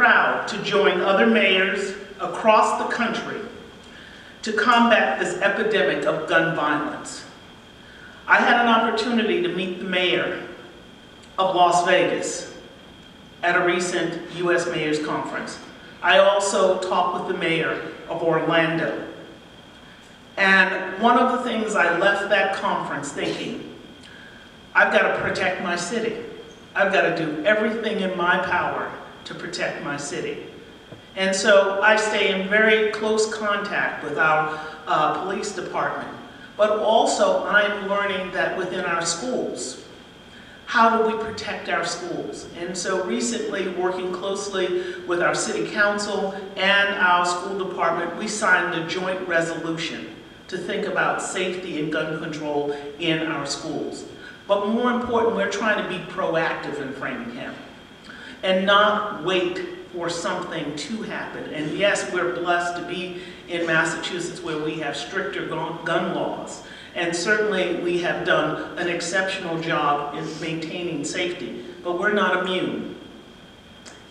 proud to join other mayors across the country to combat this epidemic of gun violence. I had an opportunity to meet the mayor of Las Vegas at a recent U.S. Mayor's Conference. I also talked with the mayor of Orlando. And one of the things I left that conference thinking, I've got to protect my city. I've got to do everything in my power to protect my city. And so I stay in very close contact with our police department. But also I'm learning that within our schools, how do we protect our schools? And so recently, working closely with our city council and our school department, we signed a joint resolution to think about safety and gun control in our schools. But more important, we're trying to be proactive in Framingham and not wait for something to happen. And yes, we're blessed to be in Massachusetts where we have stricter gun laws. And certainly we have done an exceptional job in maintaining safety, but we're not immune.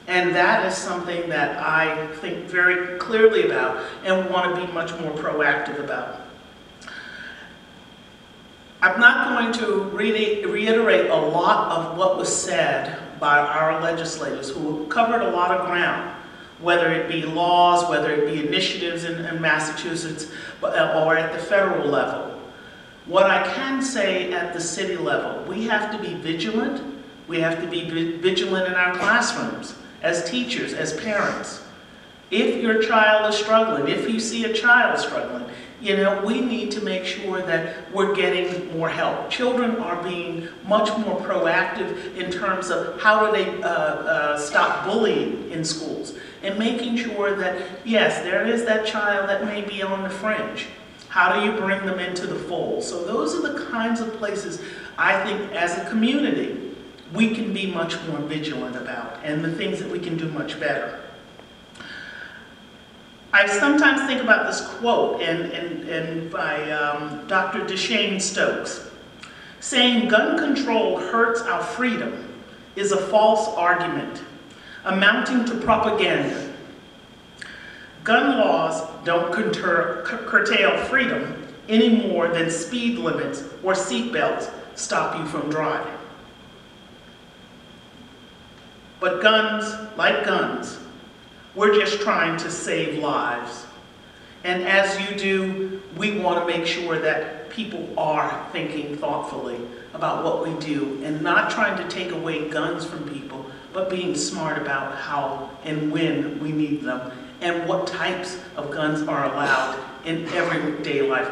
And that is something that I think very clearly about and want to be much more proactive about. I'm not going to reiterate a lot of what was said by our legislators who covered a lot of ground, whether it be laws, whether it be initiatives in Massachusetts, or at the federal level. What I can say at the city level, we have to be vigilant. We have to be vigilant in our classrooms, as teachers, as parents. If your child is struggling, if you see a child struggling, you know, we need to make sure that we're getting more help. Children are being much more proactive in terms of how do they stop bullying in schools, and making sure that, yes, there is that child that may be on the fringe. How do you bring them into the fold? So those are the kinds of places I think as a community we can be much more vigilant about, and the things that we can do much better. I sometimes think about this quote by Dr. Deshane Stokes, saying gun control hurts our freedom is a false argument, amounting to propaganda. Gun laws don't curtail freedom any more than speed limits or seat belts stop you from driving. But guns, like guns, we're just trying to save lives. And as you do, we want to make sure that people are thinking thoughtfully about what we do and not trying to take away guns from people, but being smart about how and when we need them and what types of guns are allowed in everyday life.